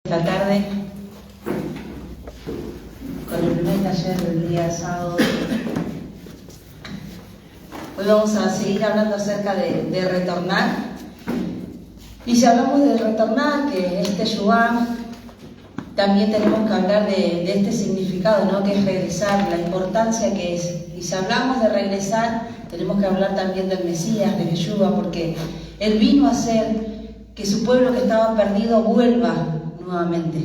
Esta tarde, con el primer taller del día sábado. Hoy vamos a seguir hablando acerca de retornar. Y si hablamos de retornar, que es Teshuvah, también tenemos que hablar de este significado, ¿no? Que es regresar, la importancia que es. Y si hablamos de regresar, tenemos que hablar también del Mesías, de Yeshua, porque Él vino a hacer que su pueblo que estaba perdido vuelva nuevamente.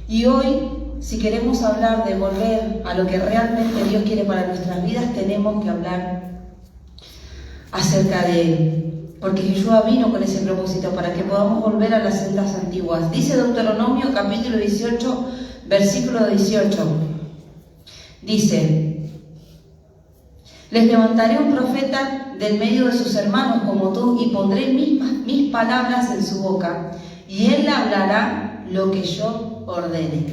Y hoy, si queremos hablar de volver a lo que realmente Dios quiere para nuestras vidas, tenemos que hablar acerca de Él. Porque Yeshua vino con ese propósito, para que podamos volver a las sendas antiguas. Dice Deuteronomio capítulo 18, versículo 18. Dice: les levantaré un profeta del medio de sus hermanos como tú, y pondré mis palabras en su boca, y él hablará lo que yo ordene.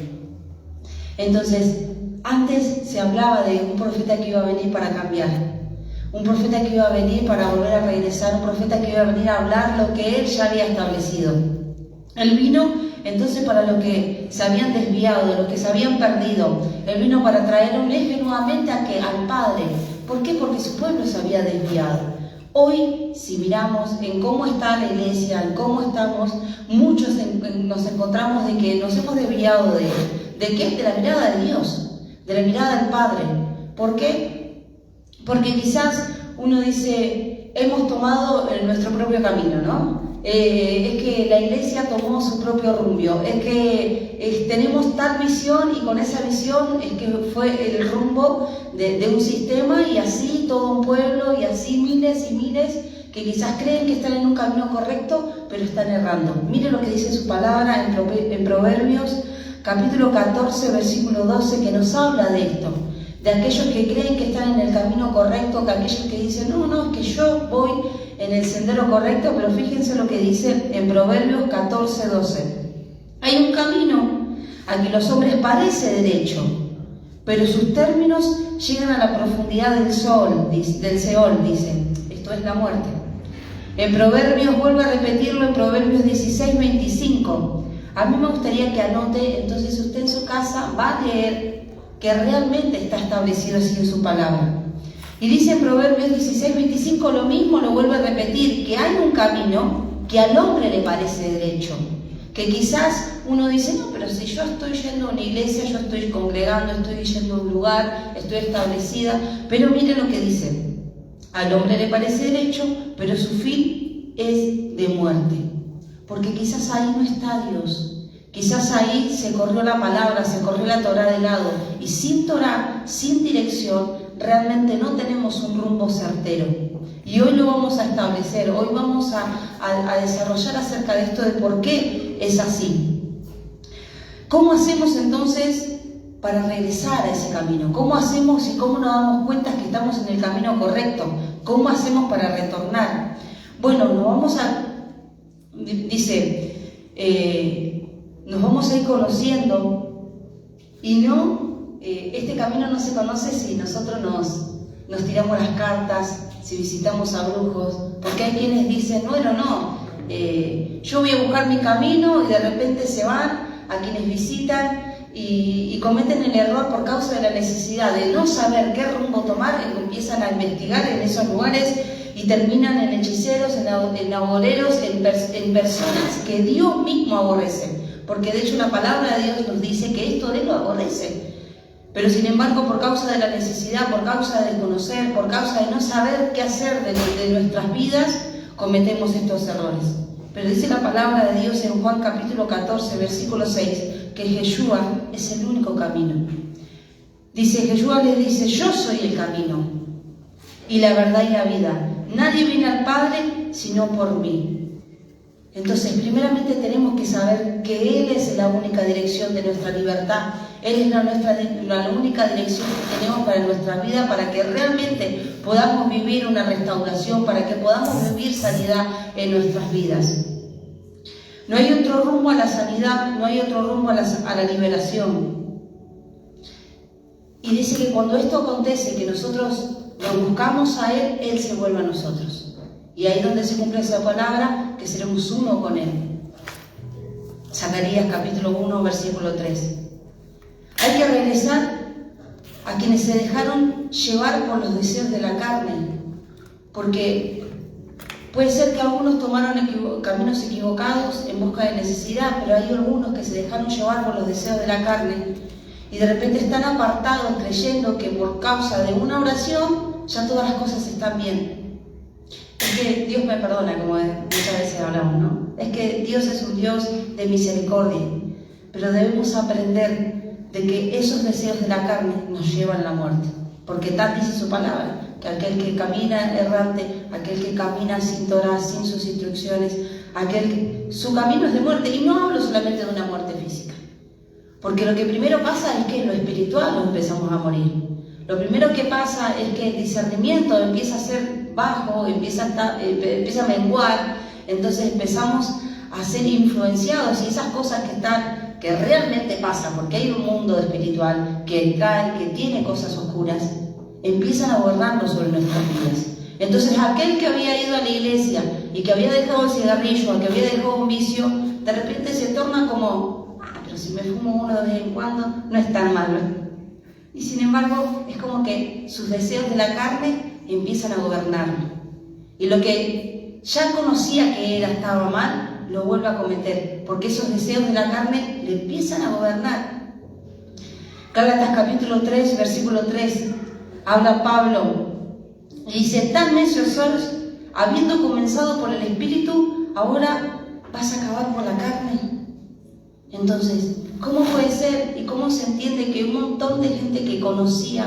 Entonces, antes se hablaba de un profeta que iba a venir para cambiar, un profeta que iba a venir para volver a regresar, un profeta que iba a venir a hablar lo que él ya había establecido. Él vino entonces para los que se habían desviado, de los que se habían perdido. Él vino para traer un eje nuevamente al Padre. ¿Por qué? Porque su pueblo se había desviado. Hoy, si miramos en cómo está la iglesia, en cómo estamos, muchos nos encontramos de que nos hemos desviado ¿de qué? De la mirada de Dios, de la mirada del Padre. ¿Por qué? Porque quizás uno dice, hemos tomado nuestro propio camino, ¿no? Es que la iglesia tomó su propio rumbo, es que tenemos tal visión, y con esa visión es que fue el rumbo de un sistema, y así todo un pueblo, y así miles y miles que quizás creen que están en un camino correcto, pero están errando. Mire lo que dice su palabra en Proverbios capítulo 14, versículo 12, que nos habla de esto, de aquellos que creen que están en el camino correcto, que aquellos que dicen, no, es que yo voy en el sendero correcto. Pero fíjense lo que dice en Proverbios 14, 12. Hay un camino a que los hombres parece derecho, pero sus términos llegan a la profundidad del Seol, dice. Esto es la muerte. En Proverbios, vuelve a repetirlo en Proverbios 16, 25. A mí me gustaría que anote, entonces usted en su casa va a leer que realmente está establecido así en su palabra. Y dice en Proverbios 16, 25 lo mismo, lo vuelve a repetir, que hay un camino que al hombre le parece derecho. Que quizás uno dice, no, pero si yo estoy yendo a una iglesia, yo estoy congregando, estoy yendo a un lugar, estoy establecida. Pero mire lo que dice, al hombre le parece derecho, pero su fin es de muerte. Porque quizás ahí no está Dios. Quizás ahí se corrió la palabra, se corrió la Torá de lado, y sin Torá, sin dirección, realmente no tenemos un rumbo certero. Y hoy lo vamos a establecer, hoy vamos a desarrollar acerca de esto, de por qué es así. ¿Cómo hacemos entonces para regresar a ese camino? ¿Cómo hacemos y cómo nos damos cuenta que estamos en el camino correcto? ¿Cómo hacemos para retornar? Bueno, nos vamos a ir conociendo, y este camino no se conoce si nosotros nos tiramos las cartas, si visitamos a brujos, porque hay quienes dicen, yo voy a buscar mi camino, y de repente se van a quienes visitan y cometen el error por causa de la necesidad de no saber qué rumbo tomar, y empiezan a investigar en esos lugares y terminan en hechiceros, en agoreros, en personas que Dios mismo aborrece. Porque de hecho la palabra de Dios nos dice que esto de él lo aborrece. Pero sin embargo, por causa de la necesidad, por causa de desconocer, por causa de no saber qué hacer de nuestras vidas, cometemos estos errores. Pero dice la palabra de Dios en Juan capítulo 14, versículo 6, que Yeshua es el único camino. Yeshua les dice, yo soy el camino, y la verdad y la vida. Nadie viene al Padre sino por mí. Entonces, primeramente tenemos que saber que Él es la única dirección de nuestra libertad. Él es la única dirección que tenemos para nuestra vida, para que realmente podamos vivir una restauración, para que podamos vivir sanidad en nuestras vidas. No hay otro rumbo a la sanidad, no hay otro rumbo a la liberación. Y dice que cuando esto acontece, que nosotros lo buscamos a Él, Él se vuelve a nosotros. Y ahí es donde se cumple esa palabra, que seremos uno con Él. Zacarías capítulo 1, versículo 3. Hay que regresar a quienes se dejaron llevar por los deseos de la carne, porque puede ser que algunos tomaron caminos equivocados en busca de necesidad, pero hay algunos que se dejaron llevar por los deseos de la carne y de repente están apartados creyendo que por causa de una oración ya todas las cosas están bien. Es que Dios me perdona, como muchas veces hablamos, ¿no? Es que Dios es un Dios de misericordia, pero debemos aprender de que esos deseos de la carne nos llevan a la muerte, porque tal dice su palabra, que aquel que camina errante, aquel que camina sin Torah, sin sus instrucciones, su camino es de muerte. Y no hablo solamente de una muerte física, porque lo que primero pasa es que en lo espiritual nos empezamos a morir. Lo primero que pasa es que el discernimiento empieza a ser bajo, empieza a menguar, entonces empezamos a ser influenciados y esas cosas que realmente pasan, porque hay un mundo espiritual que cae, que tiene cosas oscuras, empiezan a gobernarnos sobre nuestras vidas. Entonces aquel que había ido a la iglesia y que había dejado el cigarrillo, que había dejado un vicio, de repente se torna como, pero si me fumo uno de vez en cuando, no es tan malo. Y sin embargo, es como que sus deseos de la carne empiezan a gobernarlo. Y lo que ya conocía que estaba mal, lo vuelve a cometer, porque esos deseos de la carne le empiezan a gobernar. Gálatas capítulo 3, versículo 3, habla Pablo y dice: tan necios sois, habiendo comenzado por el Espíritu, ahora vas a acabar por la carne. Entonces, ¿cómo puede ser y cómo se entiende que un montón de gente que conoció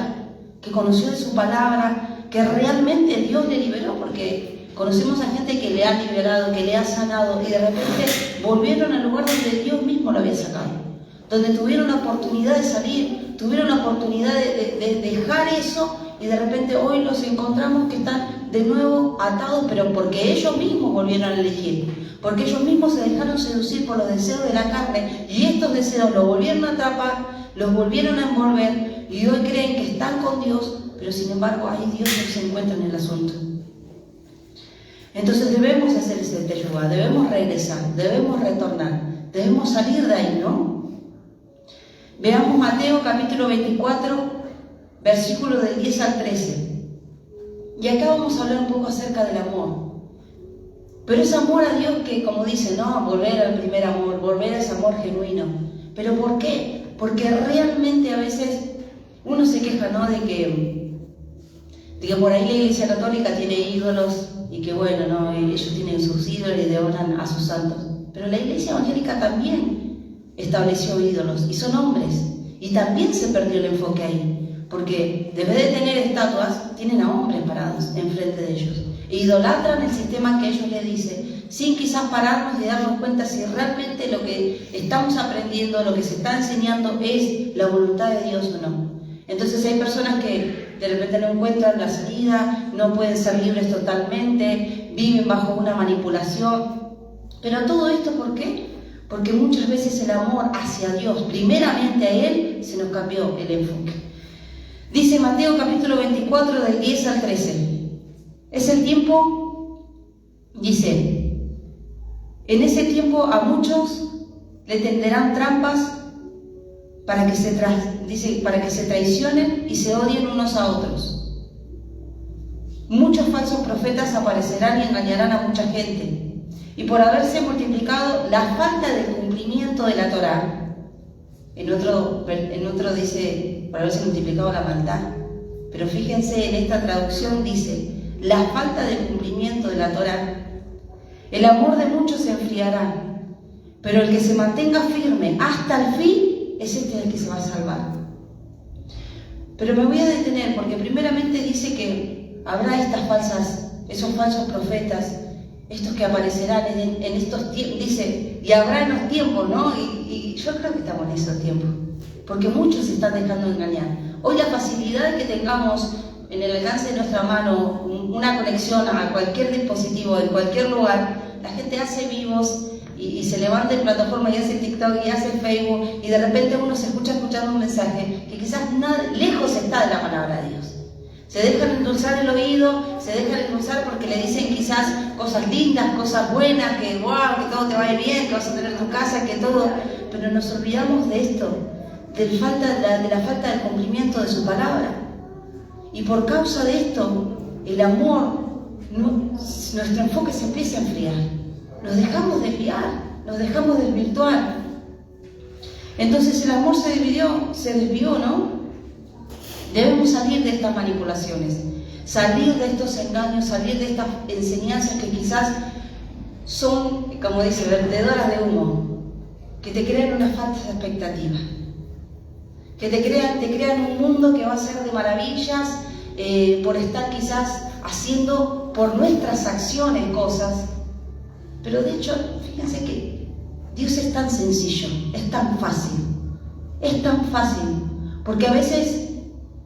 de su palabra, que realmente Dios le liberó? Porque conocemos a gente que le ha liberado, que le ha sanado, y de repente volvieron al lugar donde Dios mismo lo había sacado, donde tuvieron la oportunidad de salir, tuvieron la oportunidad de dejar eso, y de repente hoy los encontramos que están de nuevo atados, pero porque ellos mismos volvieron a elegir, porque ellos mismos se dejaron seducir por los deseos de la carne, y estos deseos los volvieron a atrapar, los volvieron a envolver, y hoy creen que están con Dios, pero sin embargo hay Dios que se encuentra en el asunto. Entonces debemos hacer ese teshuvá, debemos regresar, debemos retornar, debemos salir de ahí, ¿no? Veamos Mateo capítulo 24, versículos del 10 al 13. Y acá vamos a hablar un poco acerca del amor. Pero es amor a Dios que, como dice, no, volver al primer amor, volver a ese amor genuino. ¿Pero por qué? Porque realmente a veces uno se queja, ¿no? De que por ahí la Iglesia Católica tiene ídolos y que bueno, ¿no? Ellos tienen sus ídolos y devoran a sus santos. Pero la Iglesia Evangélica también estableció ídolos y son hombres. Y también se perdió el enfoque ahí. Porque en vez de tener estatuas, tienen a hombres parados enfrente de ellos. E idolatran el sistema que ellos les dicen, sin quizás pararnos y darnos cuenta si realmente lo que estamos aprendiendo, lo que se está enseñando es la voluntad de Dios o no. Entonces hay personas que de repente no encuentran la salida, no pueden ser libres totalmente, viven bajo una manipulación. Pero todo esto, ¿por qué? Porque muchas veces el amor hacia Dios, primeramente a Él, se nos cambió el enfoque. Dice Mateo capítulo 24 del 10 al 13. Es el tiempo, dice, en ese tiempo a muchos le tenderán trampas para que se traicionen y se odien unos a otros. Muchos falsos profetas aparecerán y engañarán a mucha gente. Y por haberse multiplicado la falta de cumplimiento de la Torá, en otro dice, por haberse multiplicado la maldad. Pero fíjense, en esta traducción dice, la falta de cumplimiento de la Torá. El amor de muchos se enfriará, pero el que se mantenga firme hasta el fin, es el que se va a salvar. Pero me voy a detener, porque primeramente dice que habrá esos falsos profetas, estos que aparecerán en estos tiempos, dice, y habrá en los tiempos, ¿no? Y yo creo que estamos en esos tiempos, porque muchos se están dejando engañar. Hoy la facilidad que tengamos en el alcance de nuestra mano, una conexión a cualquier dispositivo, en cualquier lugar, la gente hace vivos y se levanta en plataforma y hace TikTok y hace Facebook, y de repente uno se escucha escuchando un mensaje que quizás lejos está de la palabra de Dios. Se dejan endulzar el oído, se dejan endulzar porque le dicen quizás cosas lindas, cosas buenas, que wow, que todo te va a ir bien, que vas a tener tu casa, que todo. Pero nos olvidamos de esto, de la falta del cumplimiento de su palabra. Y por causa de esto, el amor, nuestro enfoque se empieza a enfriar. Nos dejamos desviar, nos dejamos desvirtuar. Entonces el amor se desvió, ¿no? Debemos salir de estas manipulaciones, salir de estos engaños, salir de estas enseñanzas que quizás son, como dice, vertedoras de humo, que te crean una falsa expectativa, que te crean un mundo que va a ser de maravillas por estar quizás haciendo por nuestras acciones cosas. Pero de hecho, fíjense que Dios es tan sencillo, es tan fácil, porque a veces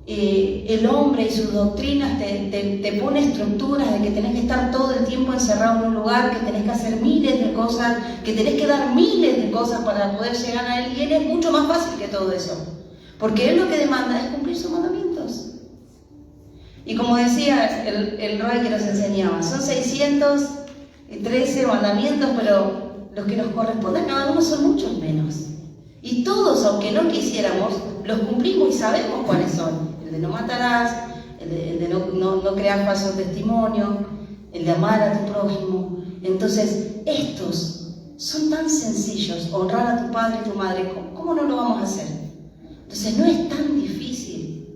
el hombre y sus doctrinas te pone estructuras de que tenés que estar todo el tiempo encerrado en un lugar, que tenés que hacer miles de cosas, que tenés que dar miles de cosas para poder llegar a Él, y Él es mucho más fácil que todo eso, porque Él lo que demanda es cumplir sus mandamientos. Y como decía el Roy que nos enseñaba, son 613 mandamientos, pero los que nos corresponden a cada uno son muchos menos. Y todos, aunque no quisiéramos, los cumplimos y sabemos cuáles son. El de no matarás, el de no crear falso testimonio, el de amar a tu prójimo. Entonces, estos son tan sencillos, honrar a tu padre y tu madre, ¿cómo no lo vamos a hacer? Entonces, no es tan difícil.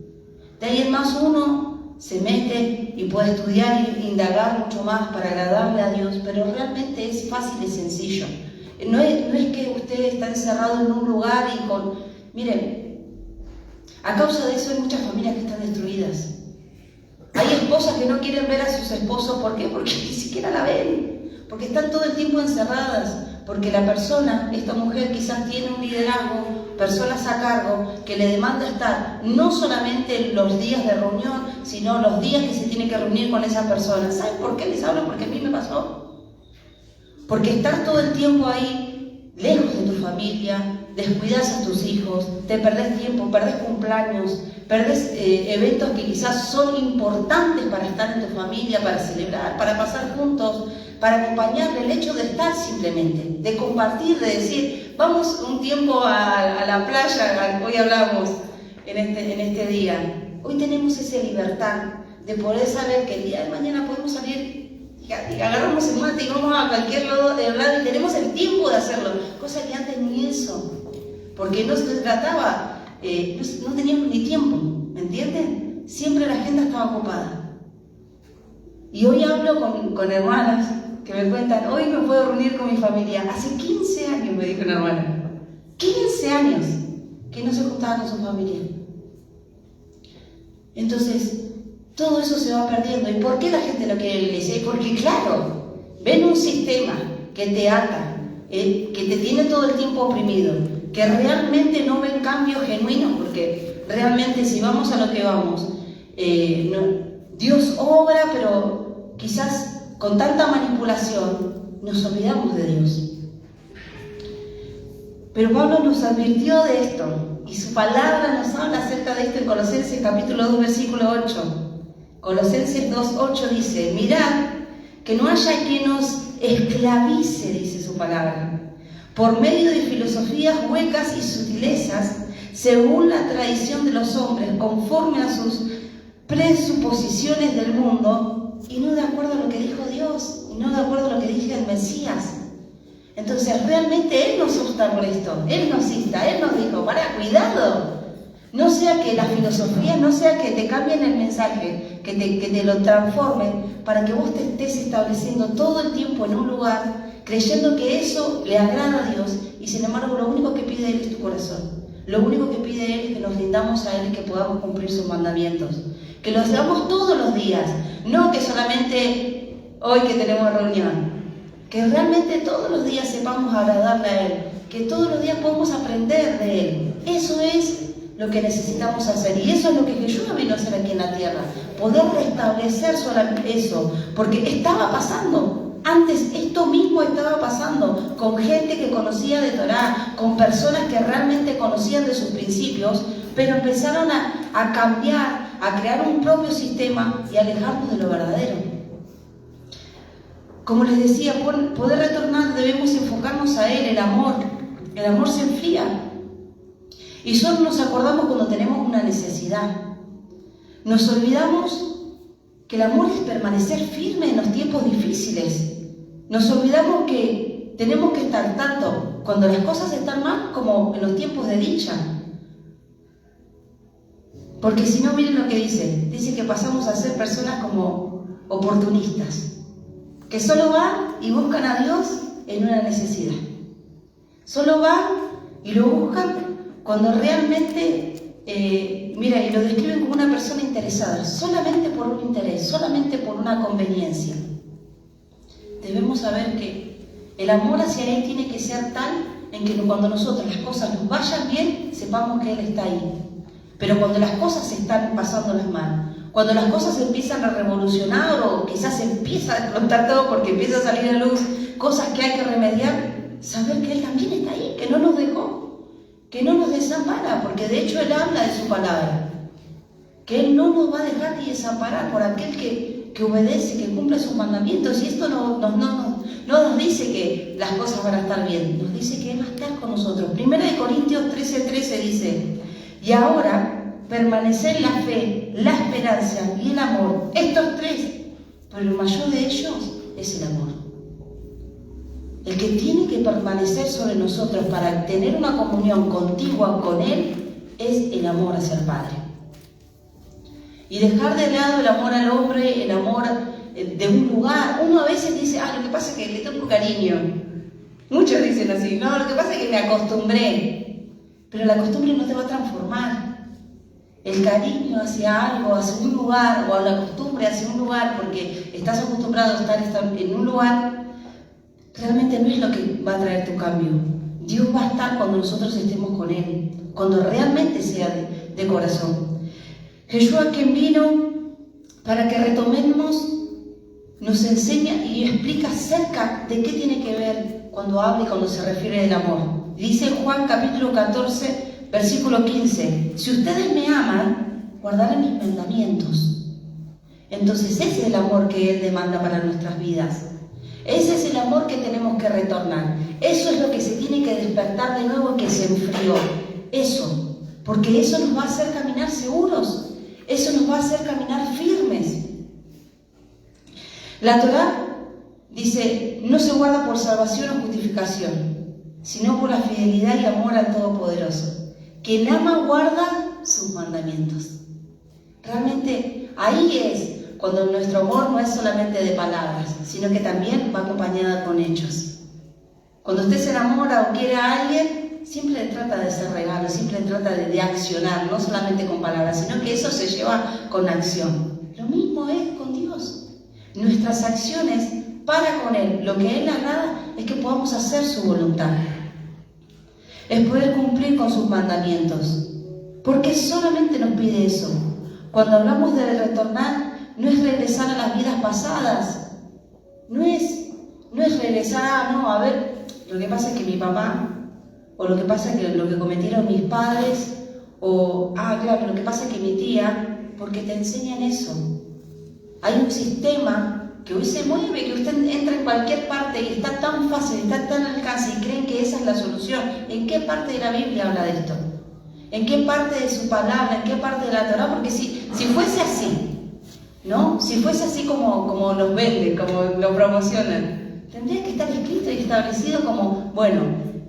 De ahí en más uno se mete y puede estudiar e indagar mucho más para agradarle a Dios, pero realmente es fácil y sencillo. No es que usted está encerrado en un lugar y con... Miren, a causa de eso hay muchas familias que están destruidas. Hay esposas que no quieren ver a sus esposos, ¿por qué? Porque ni siquiera la ven, porque están todo el tiempo encerradas, porque la persona, esta mujer quizás tiene un liderazgo, personas a cargo, que le demanda estar no solamente los días de reunión, sino los días que se tiene que reunir con esa persona. ¿Saben por qué les hablo? Porque a mí me pasó. Porque estar todo el tiempo ahí, lejos de tu familia, descuidas a tus hijos, te perdés tiempo, perdés cumpleaños, perdés eventos que quizás son importantes para estar en tu familia, para celebrar, para pasar juntos, para acompañar el hecho de estar simplemente, de compartir, de decir, vamos un tiempo a la playa, hoy hablamos en este día. Hoy tenemos esa libertad de poder saber que el día de mañana podemos salir y agarramos el mate y vamos a cualquier lado y tenemos el tiempo de hacerlo, cosa que antes ni eso, porque no se trataba, no teníamos ni tiempo, ¿me entienden? Siempre la agenda estaba ocupada. Y hoy hablo con hermanas que me cuentan, hoy me puedo reunir con mi familia. Hace 15 años, me dijo una hermana, 15 años que no se juntaba con su familia. Entonces, todo eso se va perdiendo. ¿Y por qué la gente no quiere la iglesia? Y porque, claro, ven un sistema que te ata, que te tiene todo el tiempo oprimido, que realmente no ven cambios genuinos, porque realmente si vamos a lo que vamos, Dios obra, pero quizás con tanta manipulación nos olvidamos de Dios. Pero Pablo nos advirtió de esto, y su palabra nos habla acerca de esto en Colosenses capítulo 2, versículo 8. Colosenses 2:8 dice, mirad que no haya quien nos esclavice, dice su palabra, por medio de filosofías huecas y sutilezas, según la tradición de los hombres, conforme a sus presuposiciones del mundo, y no de acuerdo a lo que dijo Dios, y no de acuerdo a lo que dijo el Mesías. Entonces realmente Él nos opta por esto, Él nos insta, Él nos dijo, cuidado. No sea que la filosofía, no sea que te cambien el mensaje, que te lo transformen para que vos te estés estableciendo todo el tiempo en un lugar, creyendo que eso le agrada a Dios, y sin embargo lo único que pide Él es tu corazón. Lo único que pide Él es que nos rindamos a Él y que podamos cumplir sus mandamientos. Que lo hagamos todos los días, no que solamente hoy que tenemos reunión. Que realmente todos los días sepamos agradarle a Él, que todos los días podamos aprender de Él. Eso es lo que necesitamos hacer, y eso es lo que Jesús vino a hacer aquí en la tierra, poder restablecer solamente eso, porque estaba pasando, antes esto mismo estaba pasando, con gente que conocía de Torá, con personas que realmente conocían de sus principios, pero empezaron a cambiar, a crear un propio sistema y alejarnos de lo verdadero. Como les decía, poder retornar debemos enfocarnos a Él, el amor. El amor se enfría. Y solo nos acordamos cuando tenemos una necesidad. Nos olvidamos que el amor es permanecer firme en los tiempos difíciles. Nos olvidamos que tenemos que estar tanto cuando las cosas están mal como en los tiempos de dicha. Porque si no, miren lo que dice. Dice que pasamos a ser personas como oportunistas, que solo van y buscan a Dios en una necesidad. Solo van y lo buscan cuando realmente, y lo describen como una persona interesada, solamente por un interés, solamente por una conveniencia. Debemos saber que el amor hacia Él tiene que ser tal en que cuando nosotros las cosas nos vayan bien, sepamos que Él está ahí. Pero cuando las cosas están pasándolas mal, cuando las cosas empiezan a revolucionar o quizás empieza a explotar todo porque empieza a salir a luz cosas que hay que remediar, saber que Él también está ahí, que no nos dejó, que no nos desampara, porque de hecho Él habla de su palabra, que Él no nos va a dejar ni desamparar por aquel que obedece, que cumple sus mandamientos. Y esto no nos dice que las cosas van a estar bien, nos dice que Él va a estar con nosotros. 1 Corintios 13:13 dice: y ahora permanecer la fe, la esperanza y el amor, estos tres, pero el mayor de ellos es el amor. El que tiene que permanecer sobre nosotros para tener una comunión contigua con Él es el amor hacia el Padre. Y dejar de lado el amor al hombre, el amor de un lugar. Uno a veces dice, lo que pasa es que le tengo cariño. Muchos dicen así, no, lo que pasa es que me acostumbré. Pero la costumbre no te va a transformar. El cariño hacia algo, hacia un lugar, o la costumbre hacia un lugar, porque estás acostumbrado a estar en un lugar, realmente no es lo que va a traer tu cambio. Dios va a estar cuando nosotros estemos con Él, cuando realmente sea de corazón. Jesús, quien vino para que retomemos, nos enseña y explica acerca de qué tiene que ver cuando habla y cuando se refiere del amor. Dice Juan capítulo 14, versículo 15: si ustedes me aman, guardarán mis mandamientos. Entonces ese es el amor que Él demanda para nuestras vidas. Ese es el amor que tenemos que retornar. Eso es lo que se tiene que despertar de nuevo y que se enfrió. Eso, porque eso nos va a hacer caminar seguros. Eso nos va a hacer caminar firmes. La Torá dice, no se guarda por salvación o justificación, sino por la fidelidad y amor al Todopoderoso. Quien ama guarda sus mandamientos. Realmente ahí es cuando nuestro amor no es solamente de palabras, sino que también va acompañada con hechos. Cuando usted se enamora o quiere a alguien, siempre trata de ser regalo, siempre trata de accionar, no solamente con palabras, sino que eso se lleva con acción. Lo mismo es con Dios. Nuestras acciones para con Él, lo que a Él le agrada es que podamos hacer su voluntad. Es poder cumplir con sus mandamientos. Porque solamente nos pide eso. Cuando hablamos de retornar, no es regresar a las vidas pasadas. No es regresar, a ver, lo que pasa es que mi papá, o lo que pasa es que lo que cometieron mis padres, o, claro, lo que pasa es que mi tía, porque te enseñan eso. Hay un sistema que hoy se mueve, que usted entra en cualquier parte y está tan fácil, está tan al alcance y creen que esa es la solución. ¿En qué parte de la Biblia habla de esto? ¿En qué parte de su palabra? ¿En qué parte de la Torá? Porque si fuese así, ¿no? Si fuese así como nos venden, como lo promocionan, tendría que estar escrito y establecido como, bueno,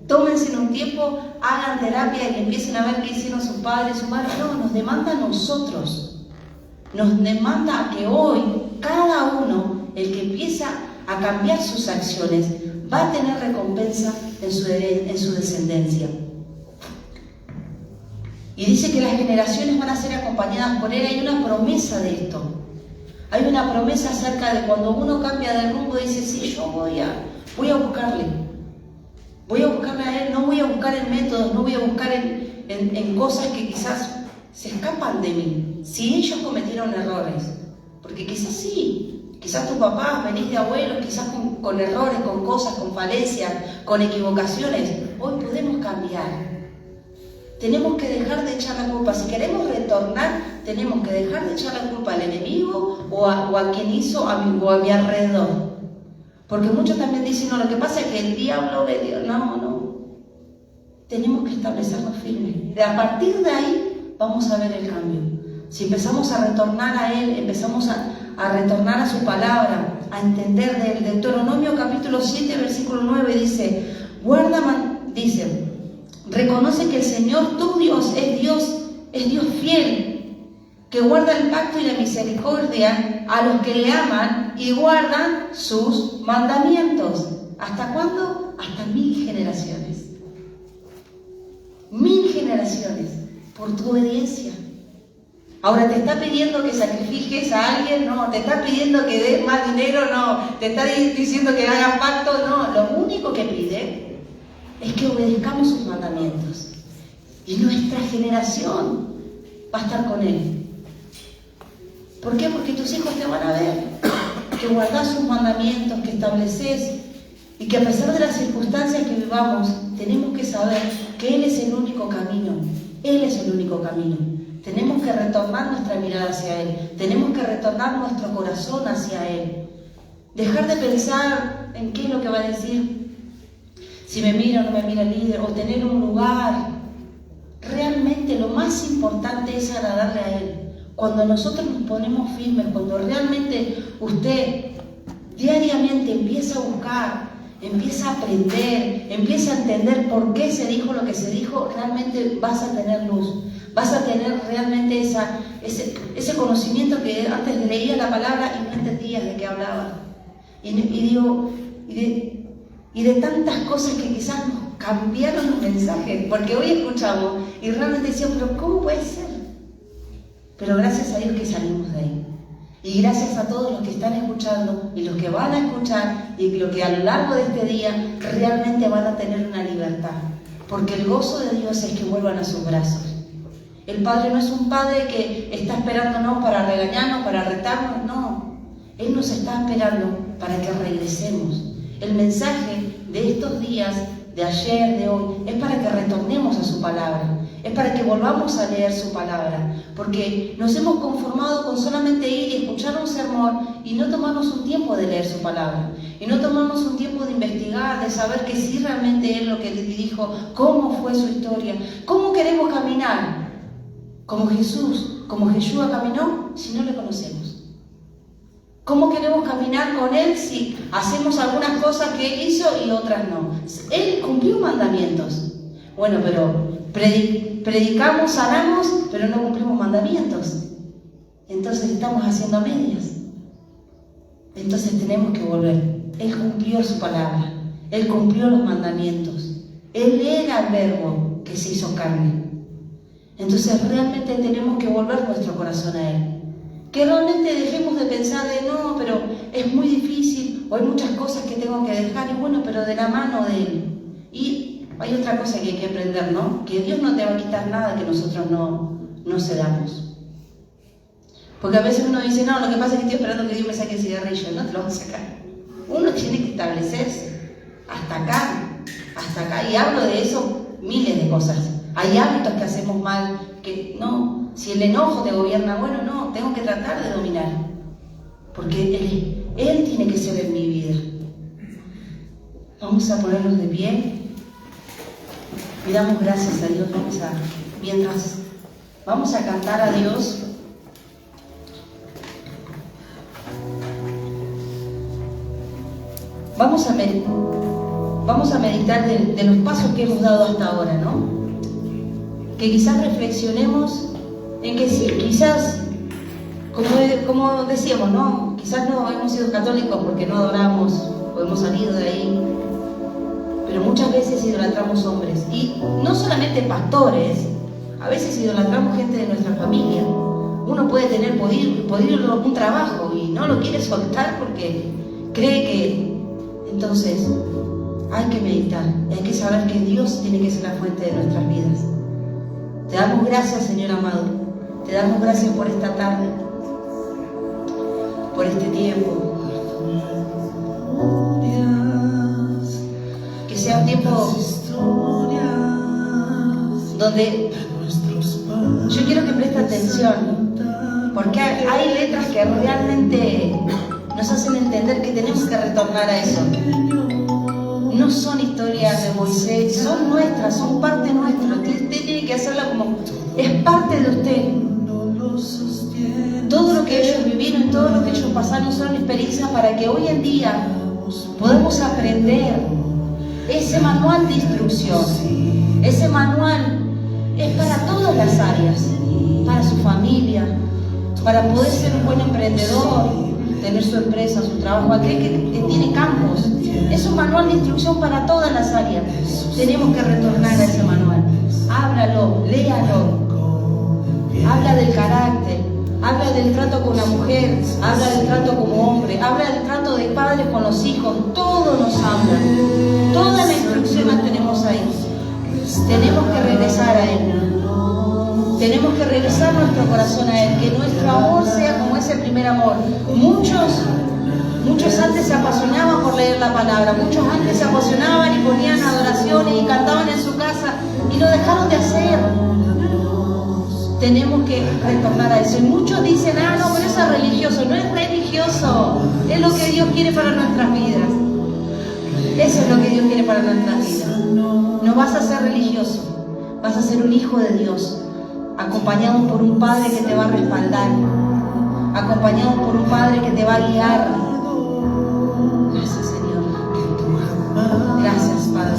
tómense en un tiempo, hagan terapia y empiecen a ver qué hicieron sus padres, su madre. No, nos demanda a nosotros. Nos demanda a que hoy, cada uno, el que empieza a cambiar sus acciones, va a tener recompensa en su descendencia. Y dice que las generaciones van a ser acompañadas por Él. Hay una promesa de esto. Hay una promesa acerca de cuando uno cambia de rumbo, dice, sí, yo voy a buscarle. Voy a buscarle a Él, no voy a buscar en métodos, no voy a buscar en cosas que quizás se escapan de mí. Si ellos cometieron errores, porque quizás sí, quizás tus papás, venís de abuelos, quizás con errores, con cosas, con falencias, con equivocaciones, hoy podemos cambiar. Tenemos que dejar de echar la culpa. Si queremos retornar, tenemos que dejar de echar la culpa al enemigo o a quien hizo o a mi alrededor. Porque muchos también dicen, no, lo que pasa es que el diablo le dio. No. Tenemos que establecernos firmes. A partir de ahí vamos a ver el cambio. Si empezamos a retornar a Él, empezamos a retornar a su palabra, a entender del Deuteronomio capítulo 7, versículo 9, dice, reconoce que el Señor tu Dios es Dios fiel, que guarda el pacto y la misericordia a los que le aman y guardan sus mandamientos. ¿Hasta cuándo? Hasta 1000 generaciones. 1000 generaciones por tu obediencia. Ahora, ¿te está pidiendo que sacrifiques a alguien? No. ¿Te está pidiendo que des más dinero? No. ¿Te está diciendo que hagas pacto? No. Lo único que pide es que obedezcamos sus mandamientos. Y nuestra generación va a estar con Él. ¿Por qué? Porque tus hijos te van a ver que guardás sus mandamientos, que estableces, y que a pesar de las circunstancias que vivamos, tenemos que saber que Él es el único camino. Él es el único camino. Tenemos que retornar nuestra mirada hacia Él. Tenemos que retornar nuestro corazón hacia Él. Dejar de pensar en qué es lo que va a decir, si me mira o no me mira el líder, o tener un lugar. Realmente lo más importante es agradarle a Él. Cuando nosotros nos ponemos firmes, cuando realmente usted diariamente empieza a buscar, empieza a aprender, empieza a entender por qué se dijo lo que se dijo, realmente vas a tener luz. Vas a tener realmente ese conocimiento que antes leía la palabra y no entendías de qué hablaba. Y de tantas cosas que quizás nos cambiaron los mensajes, porque hoy escuchamos y realmente decíamos, pero ¿cómo puede ser? Pero gracias a Dios que salimos de ahí. Y gracias a todos los que están escuchando y los que van a escuchar y los que a lo largo de este día realmente van a tener una libertad. Porque el gozo de Dios es que vuelvan a sus brazos. El Padre no es un Padre que está esperándonos para regañarnos, para retarnos, no. Él nos está esperando para que regresemos. El mensaje de estos días, de ayer, de hoy, es para que retornemos a su palabra. Es para que volvamos a leer su palabra. Porque nos hemos conformado con solamente ir y escuchar un sermón y no tomarnos un tiempo de leer su palabra. Y no tomarnos un tiempo de investigar, de saber que sí realmente es lo que le dijo, cómo fue su historia, cómo queremos caminar. Como Jesús caminó, si no le conocemos. ¿Cómo queremos caminar con Él si hacemos algunas cosas que Él hizo y otras no? Él cumplió mandamientos. Bueno, pero predicamos, sanamos, pero no cumplimos mandamientos. Entonces estamos haciendo medias. Entonces tenemos que volver. Él cumplió su palabra. Él cumplió los mandamientos. Él era el verbo que se hizo carne. Entonces realmente tenemos que volver nuestro corazón a Él. Que realmente dejemos de pensar de no, pero es muy difícil, o hay muchas cosas que tengo que dejar, y bueno, pero de la mano de Él. Y hay otra cosa que hay que aprender, ¿no? Que Dios no te va a quitar nada que nosotros no cedamos. Porque a veces uno dice, no, lo que pasa es que estoy esperando que Dios me saque el cigarrillo. No te lo va a sacar. Uno tiene que establecerse. Hasta acá. Y hablo de eso, miles de cosas. Hay hábitos que hacemos mal, que no, si el enojo te gobierna, bueno, no, tengo que tratar de dominar, porque Él tiene que ser en mi vida. Vamos a ponernos de pie y damos gracias a Dios. Mientras vamos a cantar a Dios, vamos a meditar de los pasos que hemos dado hasta ahora, ¿no? Que quizás reflexionemos en que sí, quizás, como decíamos, ¿no? Quizás no hemos sido católicos porque no adoramos o hemos salido de ahí, pero muchas veces idolatramos hombres, y no solamente pastores, a veces idolatramos gente de nuestra familia. Uno puede tener un trabajo y no lo quiere soltar porque cree que... Entonces hay que meditar y hay que saber que Dios tiene que ser la fuente de nuestras vidas. Te damos gracias, Señor amado. Te damos gracias por esta tarde, por este tiempo. Que sea un tiempo donde Yo quiero que preste atención, porque hay letras que realmente nos hacen entender que tenemos que retornar a eso. No son historias de Moisés, son nuestras, son parte nuestra. Usted tiene que hacerla como, es parte de usted. Todo lo que ellos vivieron y todo lo que ellos pasaron son experiencias para que hoy en día podamos aprender. Ese manual de instrucción, ese manual es para todas las áreas, para su familia, para poder ser un buen emprendedor, tener su empresa, su trabajo, aquel que tiene campos. Es un manual de instrucción para todas las áreas. Tenemos que retornar a ese manual. Ábralo, léalo. Habla del carácter, habla del trato con la mujer, habla del trato como hombre, habla del trato de padres con los hijos. Todo nos habla. Toda la instrucción la tenemos ahí. Tenemos que regresar a Él. Tenemos que regresar nuestro corazón a Él, que nuestro amor sea como ese primer amor. Muchos antes se apasionaban por leer la palabra, muchos antes se apasionaban y ponían adoraciones y cantaban en su casa y lo dejaron de hacer. Tenemos que retornar a eso. Y muchos dicen, no, pero eso es religioso. No es religioso, es lo que Dios quiere para nuestras vidas. Eso es lo que Dios quiere para nuestras vidas. No vas a ser religioso, vas a ser un hijo de Dios, acompañado por un Padre que te va a respaldar, acompañado por un Padre que te va a guiar. Gracias, Señor. Gracias, Padre.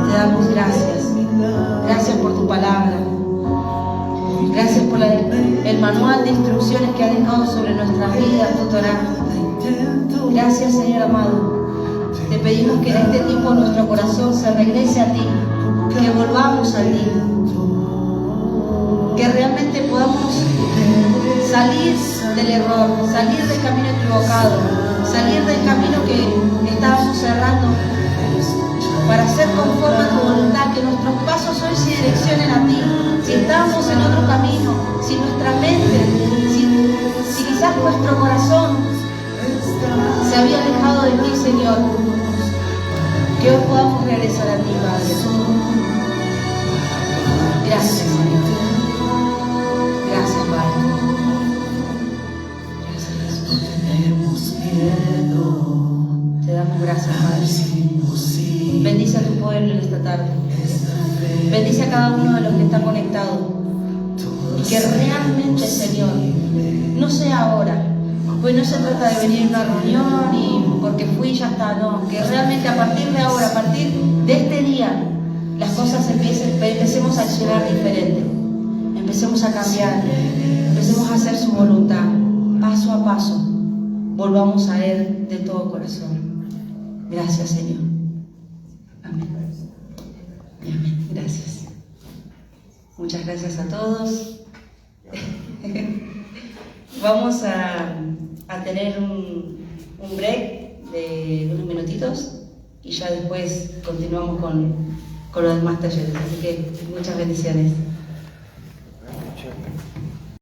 Te damos gracias. Gracias por tu palabra. Gracias por el manual de instrucciones que ha dejado sobre nuestras vidas, tu Torá. Gracias, Señor amado. Te pedimos que en este tiempo nuestro corazón se regrese a ti, que volvamos a ti, que realmente podamos salir del error, salir del camino equivocado, salir del camino que estábamos cerrando, para ser conforme a tu voluntad, que nuestros pasos hoy se direccionen a ti. Si estamos en otro camino, si nuestra mente, si quizás nuestro corazón se había alejado de ti, Señor, que hoy podamos regresar a ti, Padre. Gracias, Señor. Gracias, Padre. Gracias, Jesús. Te damos gracias, Padre. Bendice a tu pueblo en esta tarde. Bendice a cada uno de los que están conectados. Y que realmente, Señor, no sea ahora. Pues no se trata de venir a una reunión y porque fui y ya está, no. Que realmente a partir de ahora, a partir de este día, las cosas empecemos a accionar diferente. Empecemos a cambiar. Empecemos a hacer su voluntad. Paso a paso. Volvamos a Él de todo corazón. Gracias, Señor. Amén. Amén. Gracias. Muchas gracias a todos. Vamos a tener un break de unos minutitos y ya después continuamos con los demás talleres. Así que muchas bendiciones.